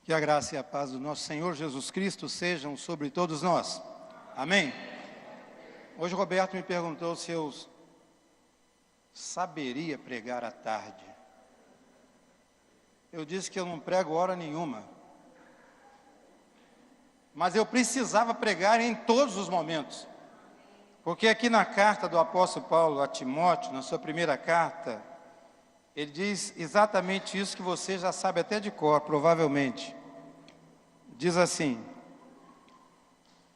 Que a graça e a paz do nosso Senhor Jesus Cristo sejam sobre todos nós. Amém? Hoje o Roberto me perguntou se eu saberia pregar à tarde. Eu disse que eu não prego hora nenhuma. Mas eu precisava pregar em todos os momentos. Porque aqui na carta do apóstolo Paulo a Timóteo, na sua primeira carta, ele diz exatamente isso que você já sabe até de cor, provavelmente. Diz assim,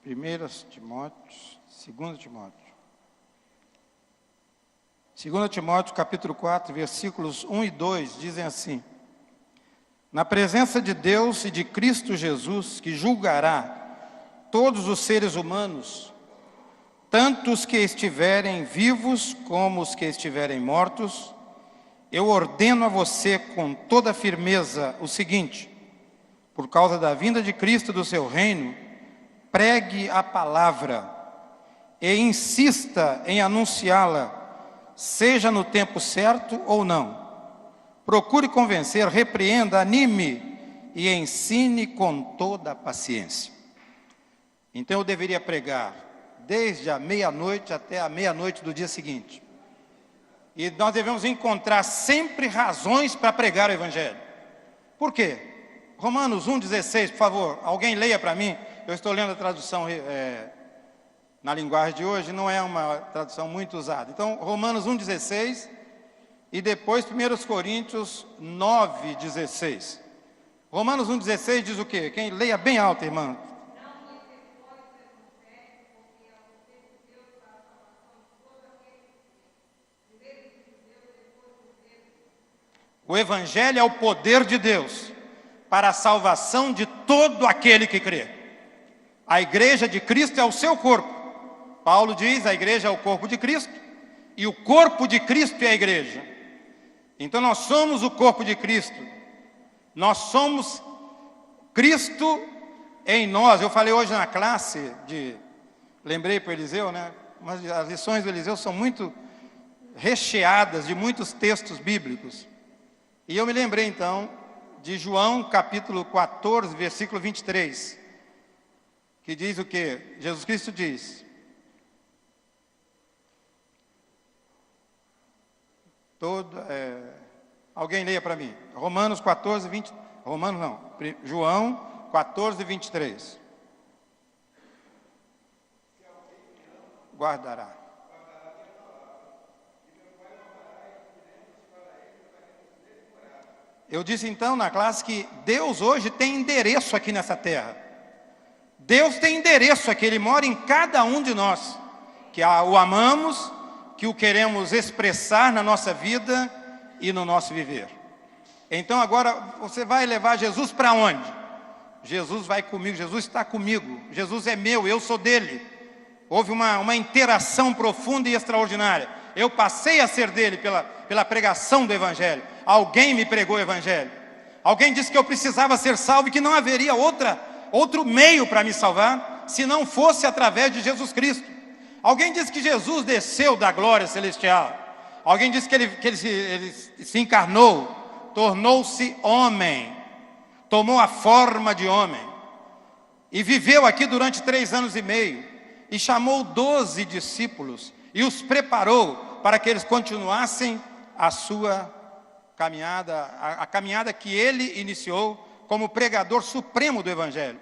1 Timóteo, 2 Timóteo. 2 Timóteo, capítulo 4, versículos 1 e 2, dizem assim: na presença de Deus e de Cristo Jesus, que julgará todos os seres humanos, tanto os que estiverem vivos como os que estiverem mortos, eu ordeno a você com toda firmeza o seguinte: por causa da vinda de Cristo do seu reino, pregue a palavra e insista em anunciá-la, seja no tempo certo ou não. Procure convencer, repreenda, anime e ensine com toda a paciência. Então eu deveria pregar desde a meia-noite até a meia-noite do dia seguinte. E nós devemos encontrar sempre razões para pregar o Evangelho. Por quê? Romanos 1,16, por favor, alguém leia para mim. Eu estou lendo a tradução na linguagem de hoje, não é uma tradução muito usada. Então, Romanos 1,16 e depois 1 Coríntios 9,16. Romanos 1,16 diz o quê? Quem leia bem alto, irmã. O Evangelho é o poder de Deus para a salvação de todo aquele que crê. A igreja de Cristo é o seu corpo. Paulo diz, a igreja é o corpo de Cristo, e o corpo de Cristo é a igreja. Então nós somos o corpo de Cristo. Nós somos Cristo em nós. Eu falei hoje na classe, lembrei para o Eliseu, né? Mas as lições do Eliseu são muito recheadas de muitos textos bíblicos. E eu me lembrei então de João capítulo 14, versículo 23, que diz o quê? Jesus Cristo diz: alguém leia para mim, Romanos 14, 20, Romanos não, João 14, 23. Guardará. Eu disse então na classe que Deus hoje tem endereço aqui nessa terra. Deus tem endereço aqui, Ele mora em cada um de nós, que o amamos, que o queremos expressar na nossa vida e no nosso viver. Então agora você vai levar Jesus para onde? Jesus vai comigo, Jesus está comigo, Jesus é meu, eu sou dele. Houve uma interação profunda e extraordinária. Eu passei a ser dele pela pregação do Evangelho. Alguém me pregou o Evangelho. Alguém disse que eu precisava ser salvo e que não haveria outro meio para me salvar, se não fosse através de Jesus Cristo. Alguém disse que Jesus desceu da glória celestial. Alguém disse que ele se encarnou, tornou-se homem, tomou a forma de homem, e viveu aqui durante 3 anos e meio, e chamou 12 discípulos, e os preparou para que eles continuassem a sua caminhada, a caminhada que ele iniciou como pregador supremo do Evangelho.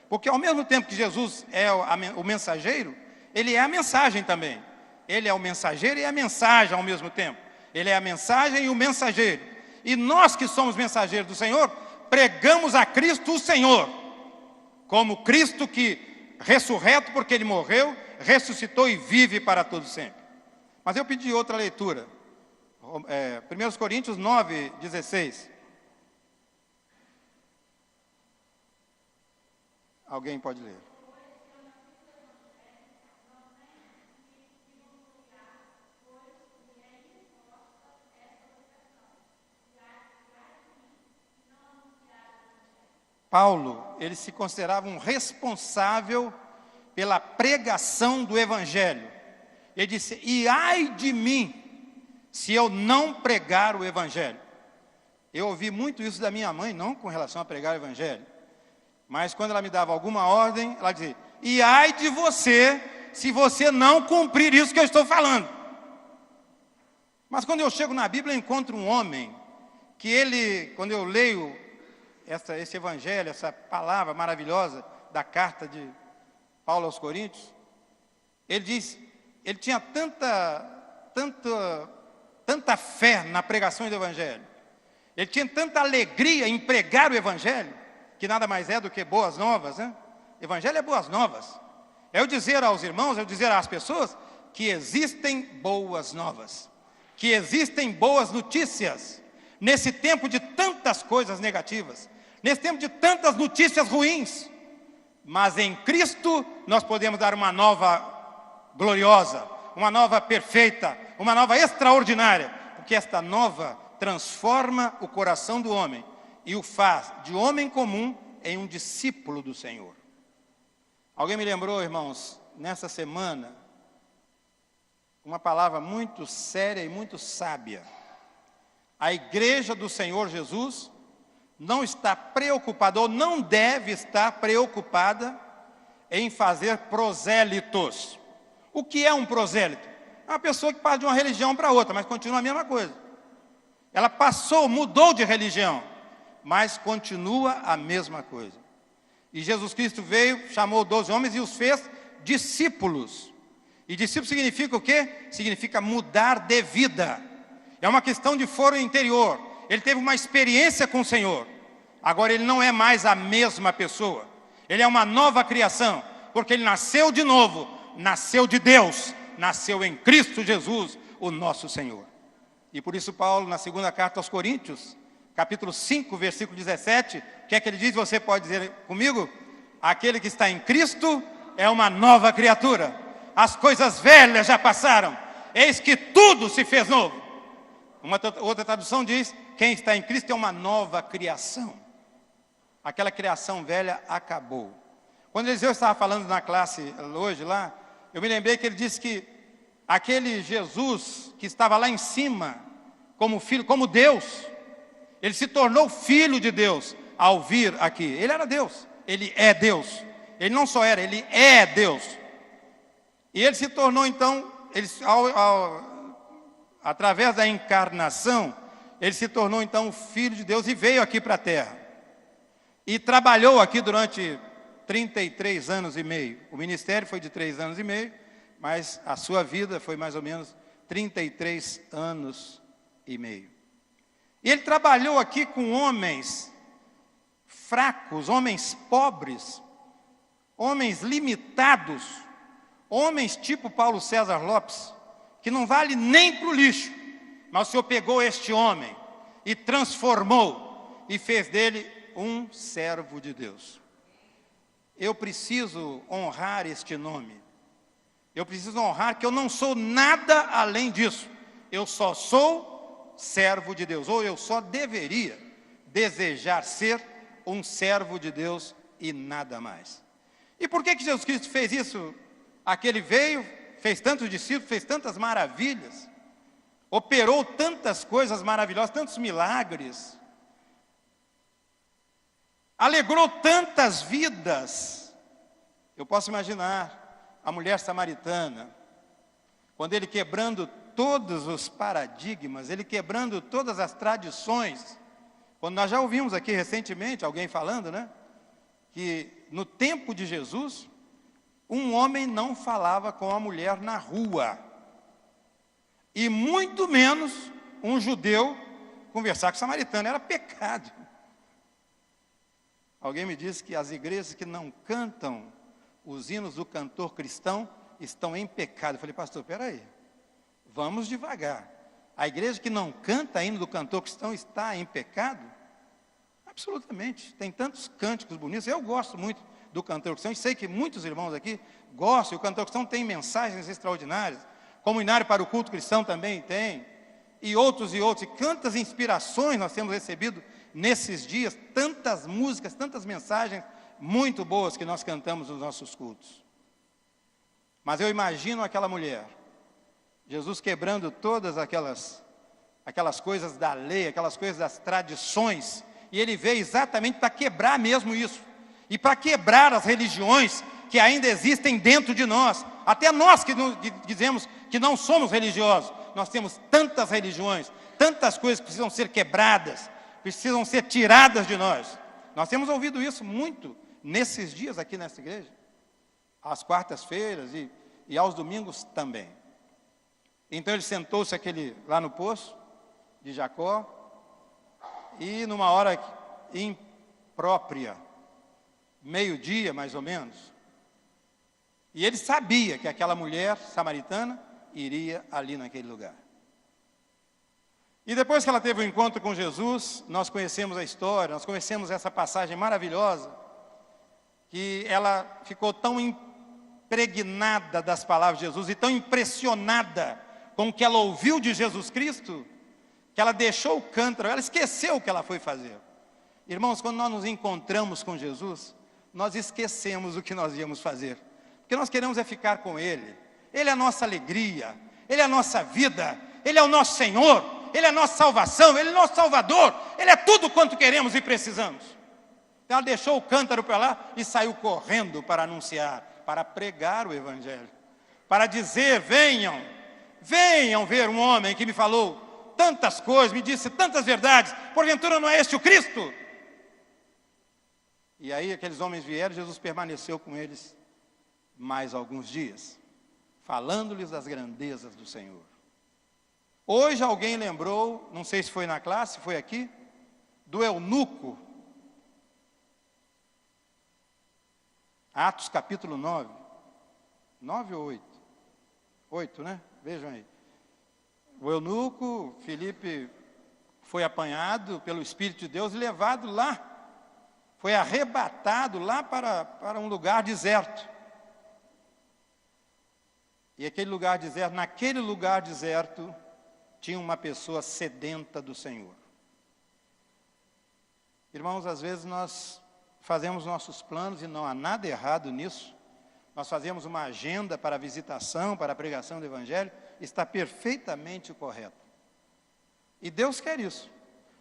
Porque ao mesmo tempo que Jesus é o mensageiro, ele é a mensagem também. Ele é o mensageiro e a mensagem ao mesmo tempo. Ele é a mensagem e o mensageiro. E nós que somos mensageiros do Senhor, pregamos a Cristo o Senhor, como Cristo que ressurreto porque Ele morreu, ressuscitou e vive para todo sempre. Mas eu pedi outra leitura. 1 Coríntios 9, 16. Alguém pode ler. Paulo, ele se considerava um responsável pela pregação do Evangelho. Ele disse: e ai de mim, se eu não pregar o Evangelho. Eu ouvi muito isso da minha mãe, não com relação a pregar o Evangelho, Mas quando ela me dava alguma ordem, ela dizia: e ai de você, se você não cumprir isso que eu estou falando. Mas quando eu chego na Bíblia, eu encontro um homem, que ele, quando eu leio esse evangelho, essa palavra maravilhosa da carta de Paulo aos Coríntios, ele diz, ele tinha tanta fé na pregação do evangelho, ele tinha tanta alegria em pregar o evangelho, que nada mais é do que boas novas, né? Evangelho é boas novas. É eu dizer aos irmãos, é eu dizer às pessoas que existem boas novas, que existem boas notícias, nesse tempo de tantas coisas negativas, nesse tempo de tantas notícias ruins, mas em Cristo nós podemos dar uma nova gloriosa, uma nova perfeita, uma nova extraordinária, porque esta nova transforma o coração do homem e o faz de homem comum em um discípulo do Senhor. Alguém me lembrou, irmãos, nessa semana, uma palavra muito séria e muito sábia. A igreja do Senhor Jesus não está preocupada, ou não deve estar preocupada, em fazer prosélitos. O que é um prosélito? É uma pessoa que passa de uma religião para outra, mas continua a mesma coisa. Ela mudou de religião, mas continua a mesma coisa. E Jesus Cristo veio, chamou 12 homens e os fez discípulos. E discípulo significa o quê? Significa mudar de vida. É uma questão de foro interior. Ele teve uma experiência com o Senhor. Agora ele não é mais a mesma pessoa. Ele é uma nova criação, porque ele nasceu de novo, nasceu de Deus, nasceu em Cristo Jesus, o nosso Senhor. E por isso Paulo, na segunda carta aos Coríntios, capítulo 5, versículo 17, o que é que ele diz? Você pode dizer comigo? Aquele que está em Cristo é uma nova criatura. As coisas velhas já passaram, eis que tudo se fez novo. Uma outra tradução diz: quem está em Cristo é uma nova criação. Aquela criação velha acabou. Quando Eliseu estava falando na classe hoje lá, eu me lembrei que ele disse que aquele Jesus que estava lá em cima, como filho, como Deus, ele se tornou filho de Deus ao vir aqui. Ele era Deus, ele é Deus. Ele não só era, ele é Deus. E ele se tornou então, através da encarnação, ele se tornou então o Filho de Deus e veio aqui para a terra. E trabalhou aqui durante 33 anos e meio. O ministério foi de 3 anos e meio, mas a sua vida foi mais ou menos 33 anos e meio. E ele trabalhou aqui com homens fracos, homens pobres, homens limitados, homens tipo Paulo César Lopes, que não vale nem para o lixo, mas o Senhor pegou este homem e transformou e fez dele um servo de Deus. Eu preciso honrar este nome. Eu preciso honrar que eu não sou nada além disso. Eu só sou servo de Deus, ou eu só deveria desejar ser um servo de Deus e nada mais. E por que Jesus Cristo fez isso? Aquele veio, fez tantos discípulos, fez tantas maravilhas, operou tantas coisas maravilhosas, tantos milagres, alegrou tantas vidas. Eu posso imaginar a mulher samaritana, quando ele quebrando todos os paradigmas, ele quebrando todas as tradições, quando nós já ouvimos aqui recentemente alguém falando, né, que no tempo de Jesus, um homem não falava com a mulher na rua, e muito menos um judeu conversar com o samaritano, era pecado. Alguém me disse que as igrejas que não cantam os hinos do cantor cristão estão em pecado. Eu falei: pastor, espera aí, vamos devagar. A igreja que não canta hino do cantor cristão está em pecado? Absolutamente. Tem tantos cânticos bonitos. Eu gosto muito do cantor cristão e sei que muitos irmãos aqui gostam. E o cantor cristão tem mensagens extraordinárias. Como o hinário para o culto cristão também tem. E outros. E quantas inspirações nós temos recebido nesses dias. Tantas músicas, tantas mensagens muito boas que nós cantamos nos nossos cultos. Mas eu imagino aquela mulher, Jesus quebrando todas aquelas coisas da lei, aquelas coisas das tradições, e ele veio exatamente para quebrar mesmo isso. e para quebrar as religiões que ainda existem dentro de nós. Até nós que dizemos que não somos religiosos, nós temos tantas religiões, tantas coisas que precisam ser quebradas, precisam ser tiradas de nós. Nós temos ouvido isso muito nesses dias aqui nessa igreja, às quartas-feiras e aos domingos também. Então ele sentou-se lá no poço de Jacó, e numa hora imprópria, meio-dia mais ou menos, e ele sabia que aquela mulher samaritana iria ali naquele lugar. E depois que ela teve o encontro com Jesus, nós conhecemos a história, nós conhecemos essa passagem maravilhosa, que ela ficou tão impregnada das palavras de Jesus e tão impressionada com o que ela ouviu de Jesus Cristo, que ela deixou o cântaro, ela esqueceu o que ela foi fazer. Irmãos, quando nós nos encontramos com Jesus, nós esquecemos o que nós íamos fazer, porque nós queremos é ficar com Ele. Ele é a nossa alegria, Ele é a nossa vida, Ele é o nosso Senhor, Ele é a nossa salvação, Ele é o nosso Salvador, Ele é tudo quanto queremos e precisamos. Então ela deixou o cântaro para lá e saiu correndo para anunciar, para pregar o Evangelho, para dizer: venham ver um homem que me falou tantas coisas, me disse tantas verdades, porventura não é este o Cristo? E aí aqueles homens vieram, Jesus permaneceu com eles mais alguns dias, falando-lhes das grandezas do Senhor. Hoje alguém lembrou, não sei se foi na classe, foi aqui, do eunuco, Atos capítulo 9, 9 ou 8? 8, né? Vejam aí. O eunuco, Filipe, foi apanhado pelo Espírito de Deus e levado lá, foi arrebatado lá para um lugar deserto. E naquele lugar deserto, tinha uma pessoa sedenta do Senhor. Irmãos, às vezes nós fazemos nossos planos e não há nada errado nisso. Nós fazemos uma agenda para a visitação, para a pregação do Evangelho, está perfeitamente correto. E Deus quer isso.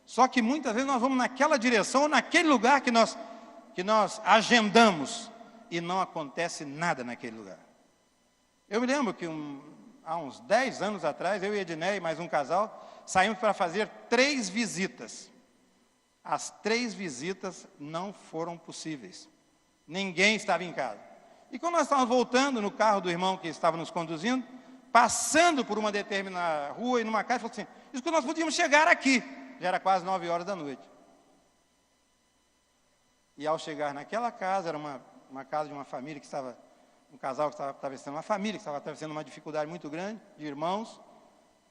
Só que muitas vezes nós vamos naquela direção, naquele lugar que nós agendamos, e não acontece nada naquele lugar. Eu me lembro que há uns 10 anos atrás, eu e Edneia e mais um casal, saímos para fazer 3 visitas. As 3 visitas não foram possíveis. Ninguém estava em casa. E quando nós estávamos voltando no carro do irmão que estava nos conduzindo, passando por uma determinada rua e numa casa, falou assim: isso que nós podíamos chegar aqui. Já era quase 9 horas da noite. E ao chegar naquela casa, era uma casa de uma família que estava, um casal que estava atravessando, uma família que estava atravessando uma dificuldade muito grande, de irmãos,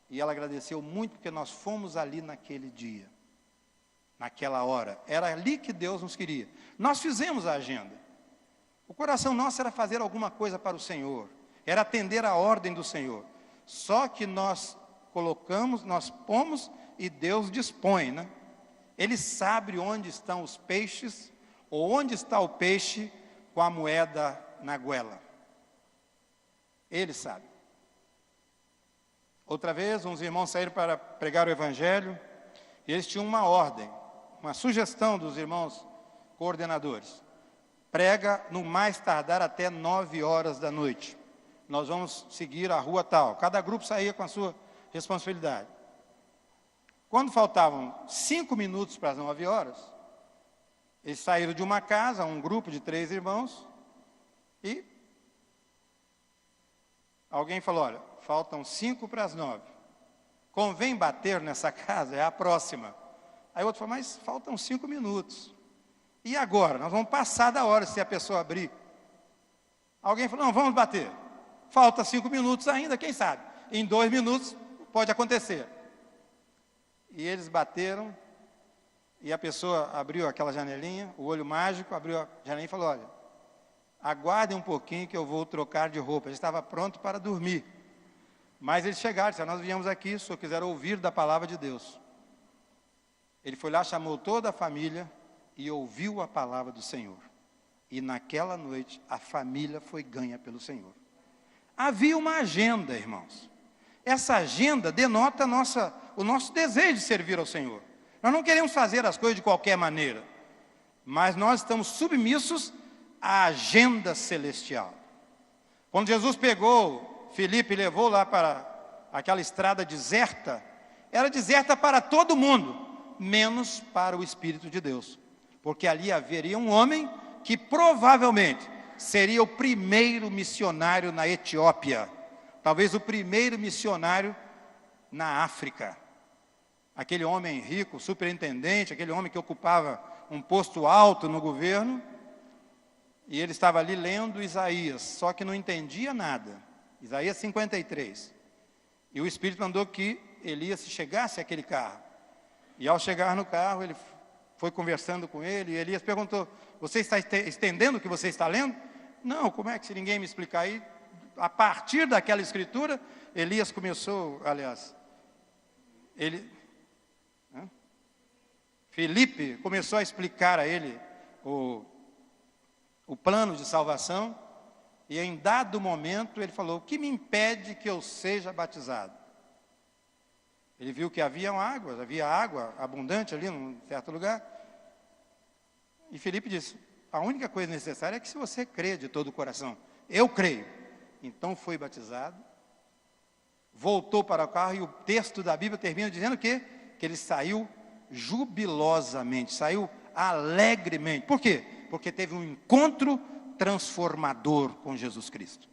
e ela agradeceu muito porque nós fomos ali naquele dia, naquela hora. Era ali que Deus nos queria. Nós fizemos a agenda. O coração nosso era fazer alguma coisa para o Senhor, era atender a ordem do Senhor. Só que nós colocamos, nós pomos e Deus dispõe, né? Ele sabe onde estão os peixes, ou onde está o peixe com a moeda na goela. Ele sabe. Outra vez, uns irmãos saíram para pregar o Evangelho, e eles tinham uma ordem, uma sugestão dos irmãos coordenadores: prega no mais tardar até 9 horas da noite. Nós vamos seguir a rua tal. Cada grupo saía com a sua responsabilidade. Quando faltavam 5 minutos para as 9 horas, eles saíram de uma casa, um grupo de 3 irmãos, e alguém falou: olha, faltam 5 para as 9. Convém bater nessa casa, é a próxima. Aí o outro falou: mas faltam 5 minutos. E agora? Nós vamos passar da hora se a pessoa abrir. Alguém falou: não, vamos bater. Falta 5 minutos ainda, quem sabe? Em 2 minutos pode acontecer. E eles bateram, e a pessoa abriu aquela janelinha, o olho mágico, abriu a janelinha e falou: olha, aguardem um pouquinho que eu vou trocar de roupa. Ele estava pronto para dormir. Mas eles chegaram, disseram: nós viemos aqui, se o senhor quiser ouvir da palavra de Deus. Ele foi lá, chamou toda a família e ouviu a palavra do Senhor. E naquela noite, a família foi ganha pelo Senhor. Havia uma agenda, irmãos. Essa agenda denota o nosso desejo de servir ao Senhor. Nós não queremos fazer as coisas de qualquer maneira. mas nós estamos submissos à agenda celestial. Quando Jesus pegou Filipe e levou lá para aquela estrada deserta, era deserta para todo mundo, menos para o Espírito de Deus, porque ali haveria um homem que provavelmente seria o primeiro missionário na Etiópia, talvez o primeiro missionário na África. Aquele homem rico, superintendente, aquele homem que ocupava um posto alto no governo, e ele estava ali lendo Isaías, só que não entendia nada. Isaías 53. E o Espírito mandou que Elias chegasse àquele carro. E ao chegar no carro, ele foi conversando com ele, e Elias perguntou: você está entendendo o que você está lendo? Não, como é que se ninguém me explicar aí? A partir daquela escritura, Elias começou, Filipe começou a explicar a ele o plano de salvação, e em dado momento ele falou: o que me impede que eu seja batizado? Ele viu que havia água abundante ali num certo lugar, e Filipe disse: a única coisa necessária é que se você crê de todo o coração. Eu creio. Então foi batizado, voltou para o carro, e o texto da Bíblia termina dizendo que ele saiu jubilosamente, saiu alegremente. Por quê? Porque teve um encontro transformador com Jesus Cristo.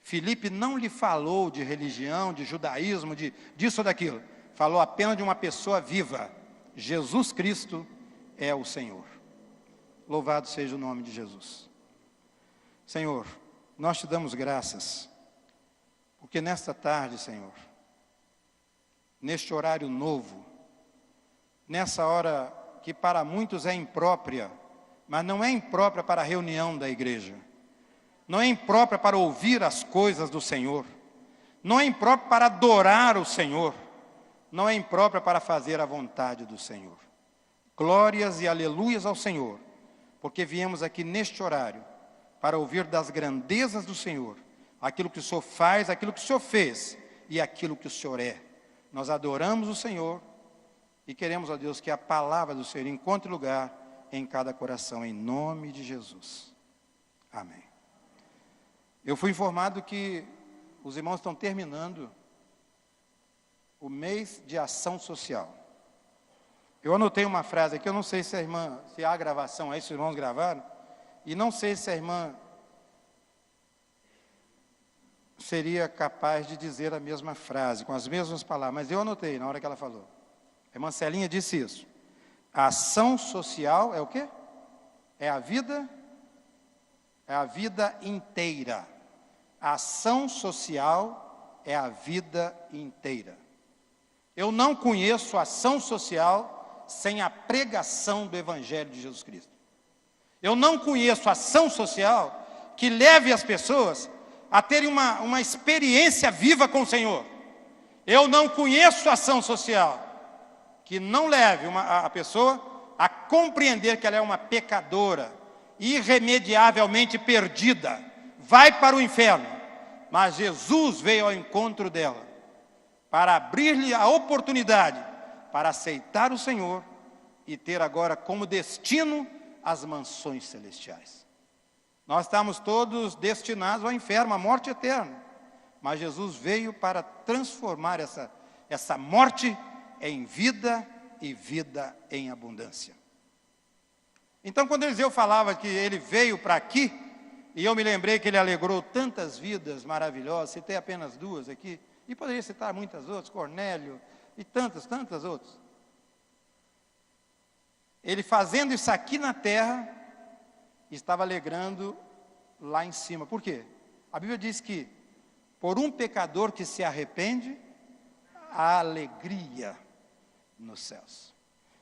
Filipe não lhe falou de religião, de judaísmo, disso ou daquilo. Falou apenas de uma pessoa viva. Jesus Cristo é o Senhor. Louvado seja o nome de Jesus. Senhor, nós te damos graças, porque nesta tarde, Senhor, neste horário novo, nessa hora que para muitos é imprópria, mas não é imprópria para a reunião da igreja, não é imprópria para ouvir as coisas do Senhor, não é imprópria para adorar o Senhor, não é imprópria para fazer a vontade do Senhor. Glórias e aleluias ao Senhor, porque viemos aqui neste horário para ouvir das grandezas do Senhor, aquilo que o Senhor faz, aquilo que o Senhor fez e aquilo que o Senhor é. Nós adoramos o Senhor e queremos, ó Deus, que a palavra do Senhor encontre lugar em cada coração, em nome de Jesus. Amém. Eu fui informado que os irmãos estão terminando o mês de ação social. Eu anotei uma frase aqui, eu não sei se há gravação aí, se os irmãos gravaram, e não sei se a irmã seria capaz de dizer a mesma frase, com as mesmas palavras, mas eu anotei na hora que ela falou. A irmã Celinha disse isso. A ação social é o quê? É a vida inteira. A ação social é a vida inteira. Eu não conheço ação social sem a pregação do Evangelho de Jesus Cristo. Eu não conheço ação social que leve as pessoas a terem uma experiência viva com o Senhor. Eu não conheço ação social que não leve a pessoa a compreender que ela é uma pecadora, irremediavelmente perdida, vai para o inferno. Mas Jesus veio ao encontro dela para abrir-lhe a oportunidade para aceitar o Senhor e ter agora como destino as mansões celestiais. Nós estamos todos destinados ao inferno, à morte eterna. Mas Jesus veio para transformar essa morte em vida e vida em abundância. Então, quando Eliseu falava que ele veio para aqui, e eu me lembrei que ele alegrou tantas vidas maravilhosas, citei apenas duas aqui, e poderia citar muitas outras, Cornélio e tantas outras. Ele fazendo isso aqui na terra, estava alegrando lá em cima. Por quê? A Bíblia diz que por um pecador que se arrepende, há alegria nos céus.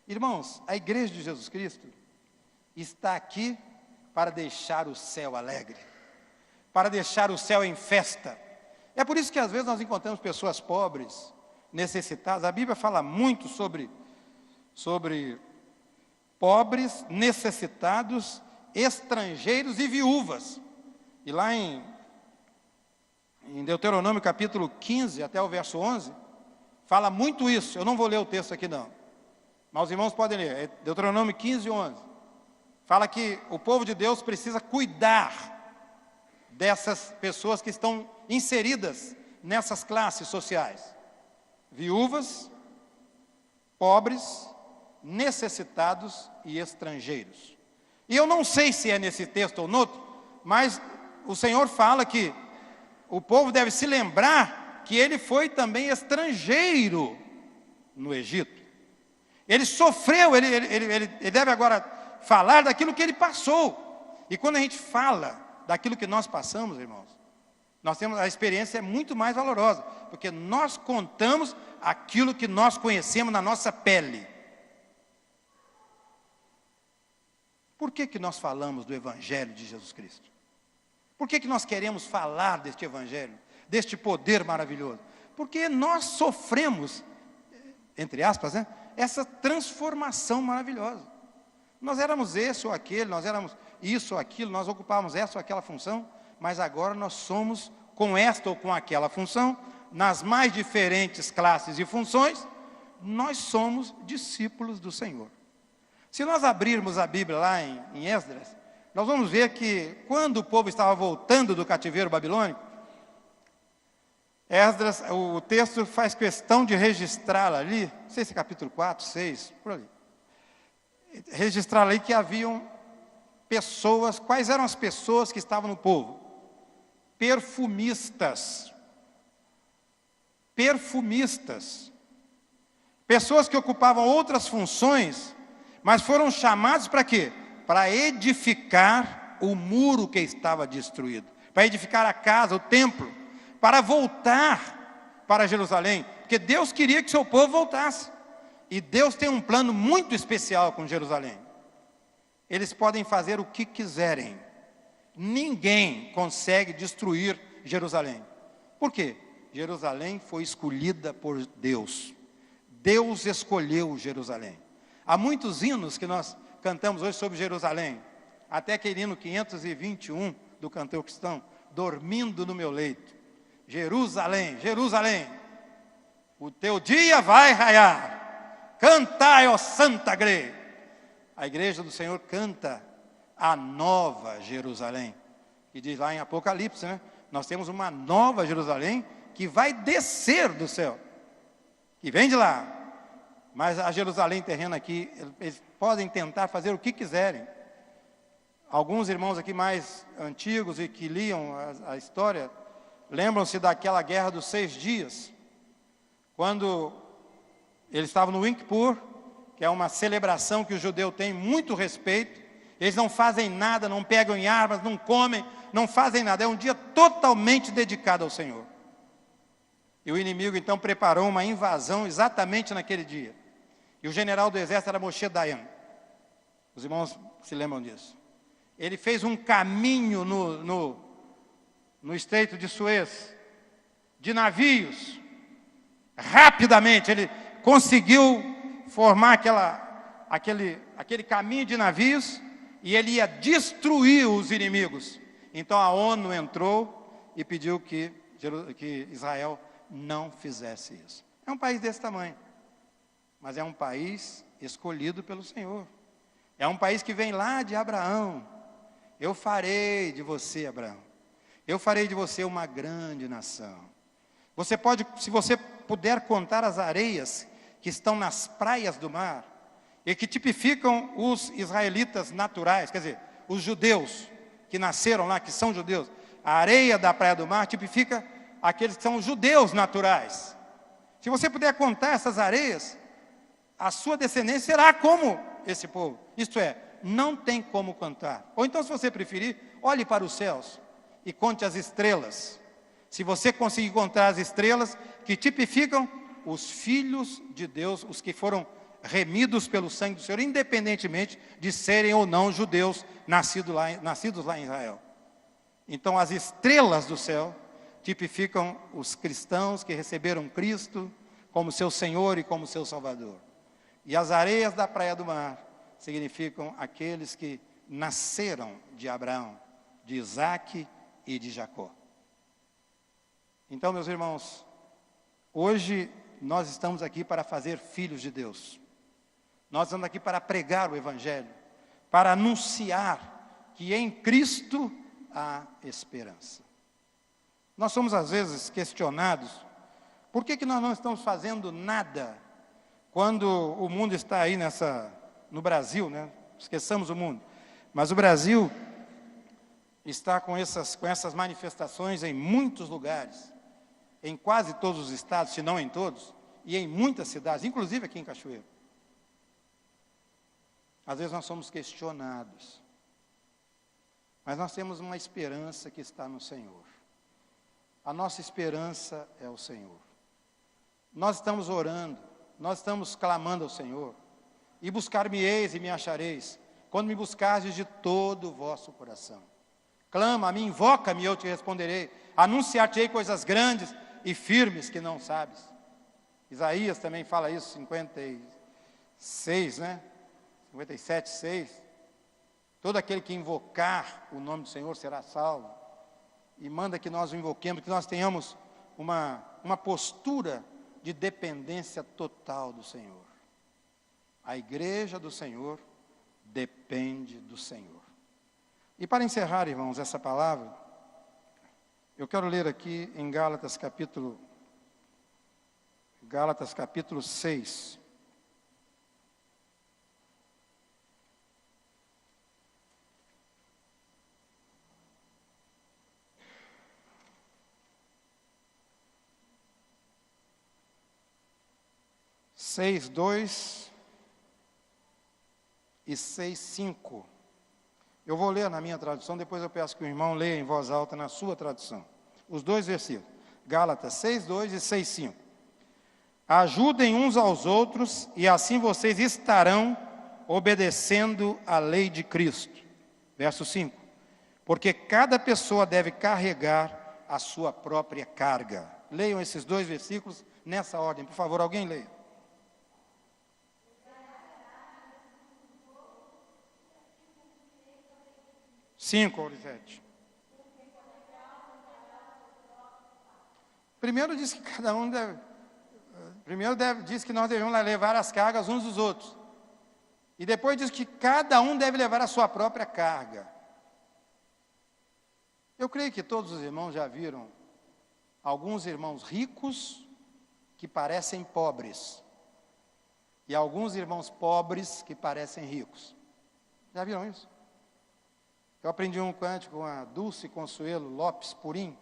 Irmãos, a igreja de Jesus Cristo está aqui para deixar o céu alegre, para deixar o céu em festa. É por isso que às vezes nós encontramos pessoas pobres, necessitadas. A Bíblia fala muito sobre pobres, necessitados, estrangeiros e viúvas. E lá em Deuteronômio capítulo 15 até o verso 11, fala muito isso. Eu não vou ler o texto aqui não, mas os irmãos podem ler. É Deuteronômio 15, 11. fala que o povo de Deus precisa cuidar dessas pessoas que estão inseridas nessas classes sociais. Viúvas, pobres, necessitados e estrangeiros. E eu não sei se é nesse texto ou no outro, mas o Senhor fala que o povo deve se lembrar que ele foi também estrangeiro no Egito. Ele sofreu, ele deve agora falar daquilo que ele passou. E quando a gente fala daquilo que nós passamos, irmãos, nós temos a experiência é muito mais valorosa, porque nós contamos aquilo que nós conhecemos na nossa pele. Por que nós falamos do Evangelho de Jesus Cristo? Por que nós queremos falar deste Evangelho, deste poder maravilhoso? Porque nós sofremos, entre aspas, né, essa transformação maravilhosa. Nós éramos esse ou aquele, nós éramos isso ou aquilo, nós ocupávamos essa ou aquela função, mas agora nós somos com esta ou com aquela função, nas mais diferentes classes e funções, nós somos discípulos do Senhor. Se nós abrirmos a Bíblia lá em Esdras, nós vamos ver que quando o povo estava voltando do cativeiro babilônico, Esdras, o texto faz questão de registrar ali, não sei se é capítulo 4, 6, por ali, registrar ali que haviam pessoas, quais eram as pessoas que estavam no povo? Perfumistas. Perfumistas. Pessoas que ocupavam outras funções, mas foram chamados para quê? Para edificar o muro que estava destruído, para edificar a casa, o templo, para voltar para Jerusalém, porque Deus queria que seu povo voltasse, e Deus tem um plano muito especial com Jerusalém. Eles podem fazer o que quiserem, ninguém consegue destruir Jerusalém. Por quê? Jerusalém foi escolhida por Deus. Deus escolheu Jerusalém. Há muitos hinos que nós cantamos hoje sobre Jerusalém. Até aquele hino 521 do cantor cristão, dormindo no meu leito. Jerusalém, Jerusalém, o teu dia vai raiar. Cantai, ó Santa Grei. A igreja do Senhor canta a nova Jerusalém. E diz lá em Apocalipse, né? Nós temos uma nova Jerusalém que vai descer do céu. Que vem de lá. Mas a Jerusalém terrena aqui, eles podem tentar fazer o que quiserem. Alguns irmãos aqui mais antigos e que liam a história, lembram-se daquela guerra dos 6 dias, quando eles estavam no Yom Kippur, que é uma celebração que o judeu tem muito respeito. Eles não fazem nada, não pegam em armas, não comem, não fazem nada. É um dia totalmente dedicado ao Senhor. E o inimigo então preparou uma invasão exatamente naquele dia. E o general do exército era Moshe Dayan. Os irmãos se lembram disso. Ele fez um caminho no Estreito de Suez, de navios. Rapidamente ele conseguiu formar aquele caminho de navios, e ele ia destruir os inimigos. Então a ONU entrou e pediu que Israel não fizesse isso. É um país desse tamanho, mas é um país escolhido pelo Senhor. É um país que vem lá de Abraão. Eu farei de você, Abraão, eu farei de você uma grande nação. Você pode, se você puder contar as areias que estão nas praias do mar, e que tipificam os israelitas naturais, quer dizer, os judeus que nasceram lá, que são judeus. A areia da praia do mar tipifica aqueles que são os judeus naturais. Se você puder contar essas areias, a sua descendência será como esse povo. Isto é, não tem como contar. Ou então, se você preferir, olhe para os céus e conte as estrelas. Se você conseguir contar as estrelas que tipificam os filhos de Deus, os que foram remidos pelo sangue do Senhor, independentemente de serem ou não judeus nascidos lá em Israel. Então as estrelas do céu tipificam os cristãos que receberam Cristo como seu Senhor e como seu Salvador. E as areias da praia do mar significam aqueles que nasceram de Abraão, de Isaque e de Jacó. Então, meus irmãos, hoje nós estamos aqui para fazer filhos de Deus. Nós estamos aqui para pregar o Evangelho, para anunciar que em Cristo há esperança. Nós somos às vezes questionados, por que nós não estamos fazendo nada quando o mundo está aí no Brasil, né? Esqueçamos o mundo, mas o Brasil está com essas manifestações em muitos lugares, em quase todos os estados, se não em todos, e em muitas cidades, inclusive aqui em Cachoeiro. Às vezes nós somos questionados, mas nós temos uma esperança que está no Senhor. A nossa esperança é o Senhor. Nós estamos orando, nós estamos clamando ao Senhor. E buscar-me-eis e me achareis, quando me buscardes de todo o vosso coração. Clama-me, invoca-me e eu te responderei. Anunciar-te-ei coisas grandes e firmes que não sabes. Isaías também fala isso, 56, né? 57, 6. Todo aquele que invocar o nome do Senhor será salvo. E manda que nós o invoquemos, que nós tenhamos uma postura de dependência total do Senhor. A igreja do Senhor depende do Senhor. E para encerrar, irmãos, essa palavra, eu quero ler aqui em Gálatas capítulo 6. Seis, 2 e 6:5. Eu vou ler na minha tradução, depois eu peço que o irmão leia em voz alta na sua tradução. Os dois versículos. Gálatas 6:2 e 6:5. Ajudem uns aos outros e assim vocês estarão obedecendo à lei de Cristo. Verso 5. Porque cada pessoa deve carregar a sua própria carga. Leiam esses dois versículos nessa ordem, por favor, alguém leia. 5, Orizete. Primeiro diz que cada um deve. Diz que nós devemos levar as cargas uns dos outros. E depois diz que cada um deve levar a sua própria carga. Eu creio que todos os irmãos já viram alguns irmãos ricos que parecem pobres. E alguns irmãos pobres que parecem ricos. Já viram isso? Eu aprendi um cântico com a Dulce Consuelo Lopes Purim,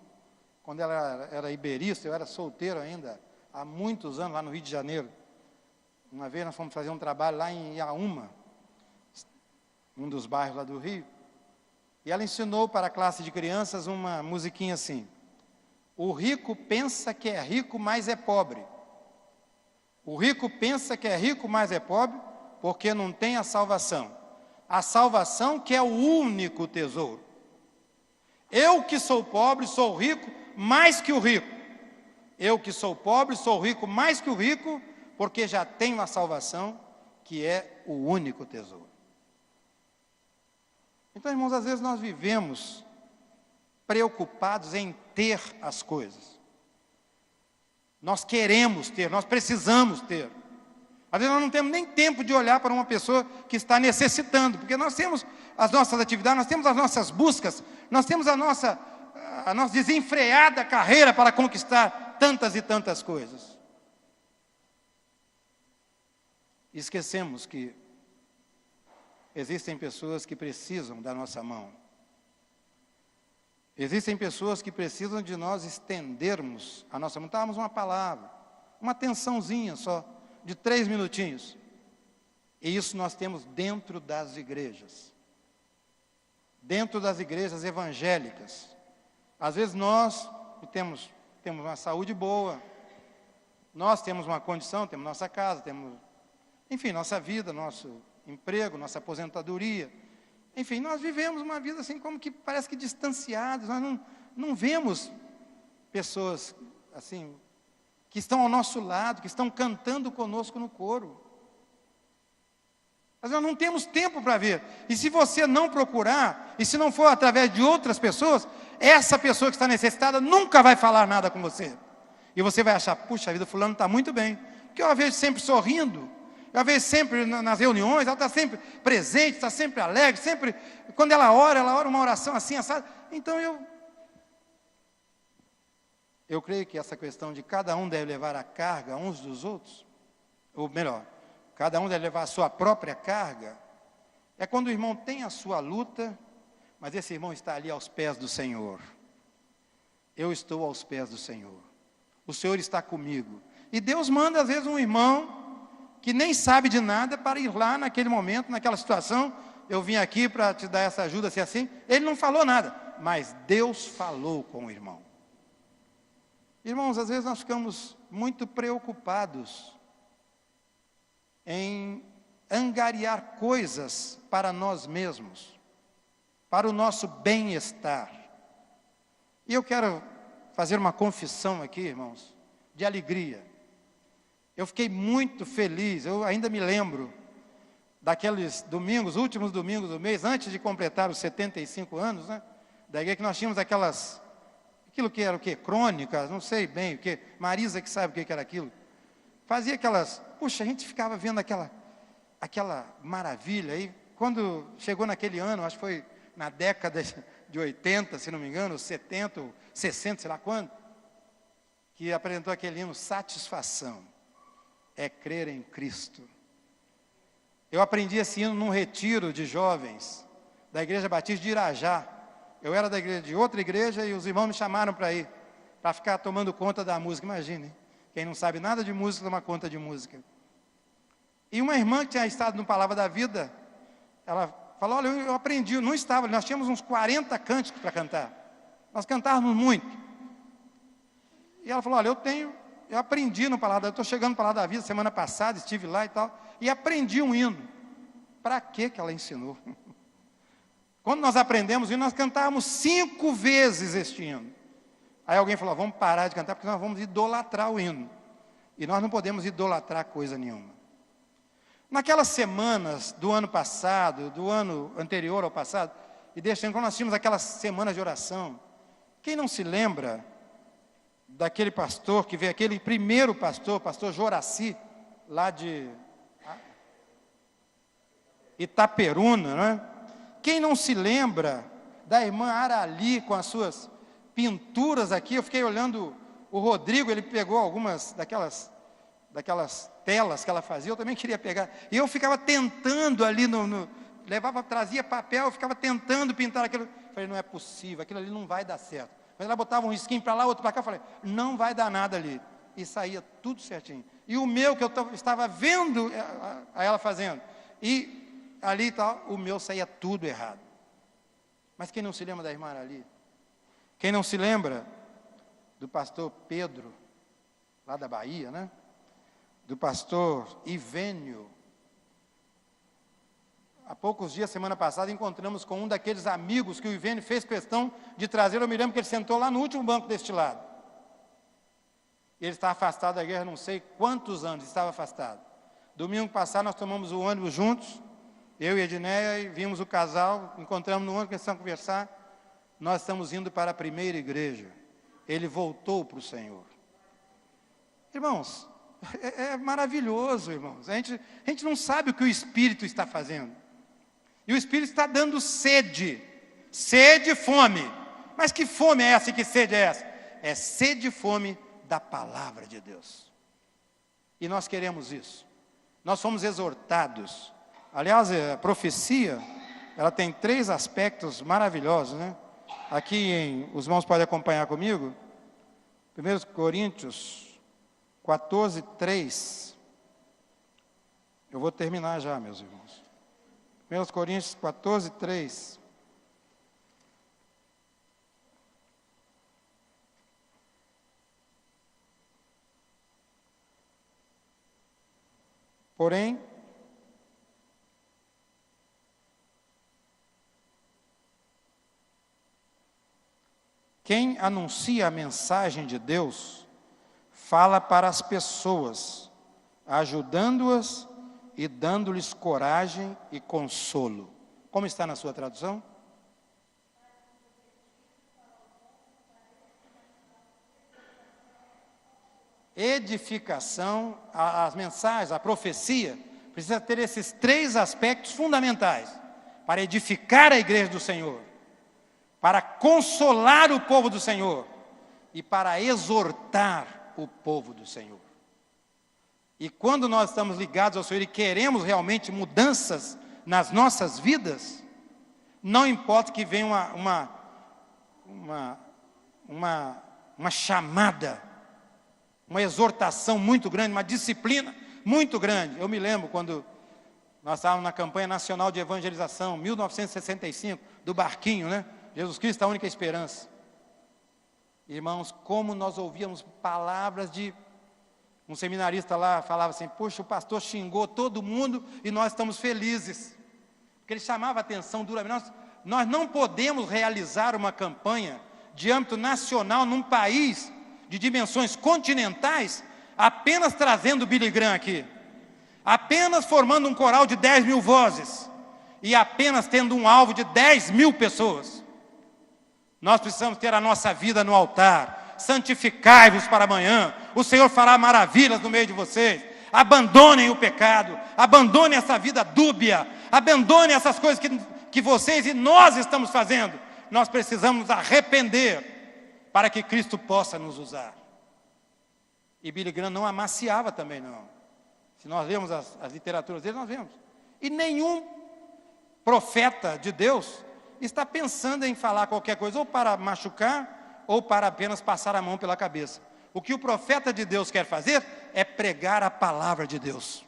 quando ela era iberista, eu era solteiro ainda, há muitos anos, lá no Rio de Janeiro. Uma vez nós fomos fazer um trabalho lá em Iaúma, um dos bairros lá do Rio, e ela ensinou para a classe de crianças uma musiquinha assim: o rico pensa que é rico, mas é pobre. O rico pensa que é rico, mas é pobre, porque não tem a salvação. A salvação que é o único tesouro. Eu que sou pobre, sou rico mais que o rico. Eu que sou pobre, sou rico mais que o rico, porque já tenho a salvação que é o único tesouro. Então, irmãos, às vezes nós vivemos preocupados em ter as coisas. Nós queremos ter, nós precisamos ter. Às vezes nós não temos nem tempo de olhar para uma pessoa que está necessitando, porque nós temos as nossas atividades, nós temos as nossas buscas, nós temos a nossa desenfreada carreira para conquistar tantas e tantas coisas. E esquecemos que existem pessoas que precisam da nossa mão. Existem pessoas que precisam de nós estendermos a nossa mão, darmos uma palavra, uma atençãozinha só, de 3 minutinhos. E isso nós temos dentro das igrejas. Dentro das igrejas evangélicas. Às vezes nós temos uma saúde boa, nós temos uma condição, temos nossa casa, temos, enfim, nossa vida, nosso emprego, nossa aposentadoria. Enfim, nós vivemos uma vida assim como que parece que distanciados, nós não vemos pessoas assim que estão ao nosso lado, que estão cantando conosco no coro. Mas nós não temos tempo para ver. E se você não procurar, e se não for através de outras pessoas, essa pessoa que está necessitada nunca vai falar nada com você. E você vai achar, puxa vida, fulano está muito bem. Porque eu a vejo sempre sorrindo, Eu a vejo sempre nas reuniões, ela está sempre presente, está sempre alegre, sempre, quando ela ora uma oração assim, assada. Então eu creio que essa questão de cada um deve levar a carga uns dos outros, ou melhor, cada um deve levar a sua própria carga, é quando o irmão tem a sua luta, mas esse irmão está ali aos pés do Senhor. Eu estou aos pés do Senhor. O Senhor está comigo. E Deus manda, às vezes, um irmão que nem sabe de nada para ir lá naquele momento, naquela situação. Eu vim aqui para te dar essa ajuda, se assim. Ele não falou nada, mas Deus falou com o irmão. Irmãos, às vezes nós ficamos muito preocupados em angariar coisas para nós mesmos, para o nosso bem-estar. E eu quero fazer uma confissão aqui, irmãos, de alegria. Eu fiquei muito feliz, eu ainda me lembro daqueles domingos, últimos domingos do mês, antes de completar os 75 anos, né? Da igreja, que nós tínhamos aquilo que era o quê? Crônicas, não sei bem o quê. Marisa que sabe o que era aquilo. Fazia aquelas, puxa, a gente ficava vendo aquela maravilha. E quando chegou naquele ano, acho que foi na década de 80, se não me engano, 70, 60, sei lá quando, que apresentou aquele hino, Satisfação é crer em Cristo. Eu aprendi esse hino num retiro de jovens da Igreja Batista de Irajá. Eu era de outra igreja e os irmãos me chamaram para ir, para ficar tomando conta da música. Imagine, quem não sabe nada de música toma conta de música. E uma irmã que tinha estado no Palavra da Vida, ela falou, olha, eu aprendi, não estava, nós tínhamos uns 40 cânticos para cantar. Nós cantávamos muito. E ela falou, olha, eu aprendi no Palavra da Vida, eu estou chegando no Palavra da Vida, semana passada, estive lá e tal, e aprendi um hino. Para que ela ensinou? Quando nós aprendemos o hino, nós cantávamos 5 vezes este hino. Aí alguém falou, vamos parar de cantar, porque nós vamos idolatrar o hino. E nós não podemos idolatrar coisa nenhuma. Naquelas semanas do ano passado, do ano anterior ao passado, e deste ano, quando nós tínhamos aquelas semanas de oração, quem não se lembra daquele pastor que veio, aquele primeiro pastor, pastor Joraci, lá de Itaperuna, não é? Quem não se lembra da irmã Arali com as suas pinturas aqui? Eu fiquei olhando o Rodrigo, ele pegou algumas daquelas telas que ela fazia, eu também queria pegar. E eu ficava tentando ali, trazia papel, eu ficava tentando pintar aquilo. Eu falei, não é possível, aquilo ali não vai dar certo. Mas ela botava um risquinho para lá, outro para cá, eu falei, não vai dar nada ali. E saía tudo certinho. E o meu, que eu estava vendo a ela fazendo, e ali e tal, o meu saía tudo errado. Mas quem não se lembra da irmã ali? Quem não se lembra do pastor Pedro, lá da Bahia, né? Do pastor Ivênio. Há poucos dias, semana passada, encontramos com um daqueles amigos que o Ivênio fez questão de trazer. Eu me lembro que ele sentou lá no último banco deste lado. E ele estava afastado da guerra, não sei quantos anos estava afastado. Domingo passado nós tomamos o ônibus juntos, eu e a Edneia, e vimos o casal, encontramos no ônibus, começamos a conversar. Nós estamos indo para a primeira igreja. Ele voltou para o Senhor. Irmãos, é maravilhoso, irmãos. A gente não sabe o que o Espírito está fazendo. E o Espírito está dando sede. Sede e fome. Mas que fome é essa e que sede é essa? É sede e fome da palavra de Deus. E nós queremos isso. Nós fomos exortados. Aliás, a profecia, ela tem 3 aspectos maravilhosos, né? Aqui, os irmãos podem acompanhar comigo. 1 Coríntios 14, 3. Eu vou terminar já, meus irmãos. 1 Coríntios 14, 3. Porém, quem anuncia a mensagem de Deus, fala para as pessoas, ajudando-as e dando-lhes coragem e consolo. Como está na sua tradução? Edificação, as mensagens, a profecia. precisa ter esses 3 aspectos fundamentais para edificar a igreja do Senhor, para consolar o povo do Senhor e para exortar o povo do Senhor. E quando nós estamos ligados ao Senhor e queremos realmente mudanças nas nossas vidas, não importa que venha uma chamada, uma exortação muito grande, uma disciplina muito grande. Eu me lembro quando nós estávamos na campanha nacional de evangelização, 1965, do barquinho, né? Jesus Cristo, a única esperança. Irmãos, como nós ouvíamos palavras de... Um seminarista lá falava assim, poxa, o pastor xingou todo mundo e nós estamos felizes. Porque ele chamava a atenção duramente. Nós não podemos realizar uma campanha de âmbito nacional num país de dimensões continentais apenas trazendo o Billy Graham aqui. Apenas formando um coral de 10 mil vozes. E apenas tendo um alvo de 10 mil pessoas. Nós precisamos ter a nossa vida no altar. Santificai-vos para amanhã, o Senhor fará maravilhas no meio de vocês. Abandonem o pecado, abandonem essa vida dúbia, abandonem essas coisas que vocês e nós estamos fazendo. Nós precisamos nos arrepender para que Cristo possa nos usar. E Billy Graham não amaciava também não. Se nós lemos as literaturas dele, nós vemos. E nenhum profeta de Deus está pensando em falar qualquer coisa, ou para machucar, ou para apenas passar a mão pela cabeça. O que o profeta de Deus quer fazer é pregar a palavra de Deus,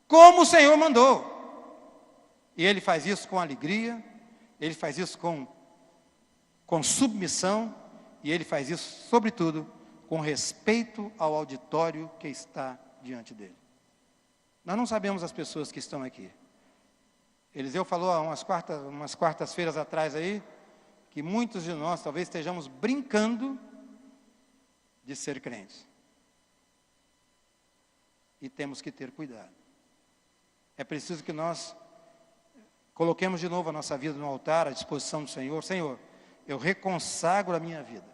como o Senhor mandou. E ele faz isso com alegria, ele faz isso com submissão, e ele faz isso, sobretudo, com respeito ao auditório que está diante dele. Nós não sabemos as pessoas que estão aqui. Eliseu falou há umas quartas-feiras atrás aí, que muitos de nós talvez estejamos brincando de ser crentes. E temos que ter cuidado. É preciso que nós coloquemos de novo a nossa vida no altar, à disposição do Senhor. Senhor, eu reconsagro a minha vida.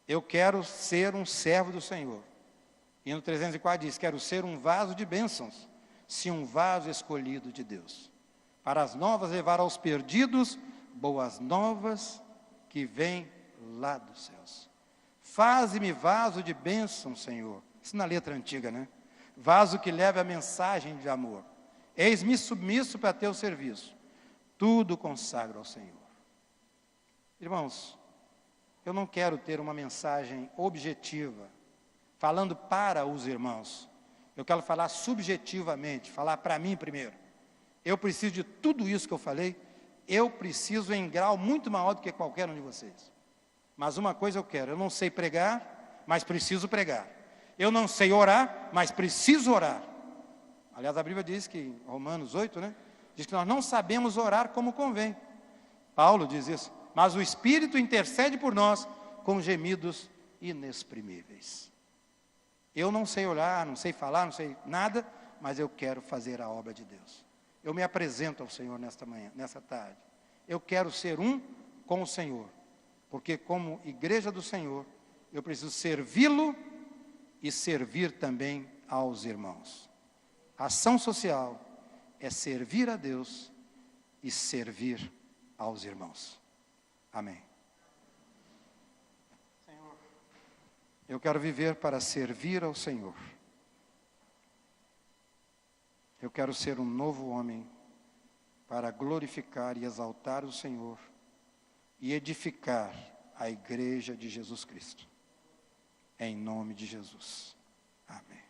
Eu quero ser um servo do Senhor. E no 304 diz, quero ser um vaso de bênçãos, se um vaso escolhido de Deus. Para as novas levar aos perdidos, boas novas que vêm lá dos céus. Faze-me vaso de bênção, Senhor. Isso na letra antiga, né? Vaso que leve a mensagem de amor. Eis-me submisso para teu serviço. Tudo consagro ao Senhor. Irmãos, eu não quero ter uma mensagem objetiva, falando para os irmãos. Eu quero falar subjetivamente, falar para mim primeiro. Eu preciso de tudo isso que eu falei. Eu preciso em grau muito maior do que qualquer um de vocês. Mas uma coisa eu quero, eu não sei pregar, mas preciso pregar. Eu não sei orar, mas preciso orar. Aliás, a Bíblia diz que, em Romanos 8, né? Diz que nós não sabemos orar como convém. Paulo diz isso. Mas o Espírito intercede por nós com gemidos inexprimíveis. Eu não sei orar, não sei falar, não sei nada, mas eu quero fazer a obra de Deus. Eu me apresento ao Senhor nesta manhã, nessa tarde. Eu quero ser um com o Senhor. Porque como igreja do Senhor, eu preciso servi-lo e servir também aos irmãos. Ação social é servir a Deus e servir aos irmãos. Amém. Senhor, eu quero viver para servir ao Senhor. Eu quero ser um novo homem para glorificar e exaltar o Senhor e edificar a igreja de Jesus Cristo. Em nome de Jesus. Amém.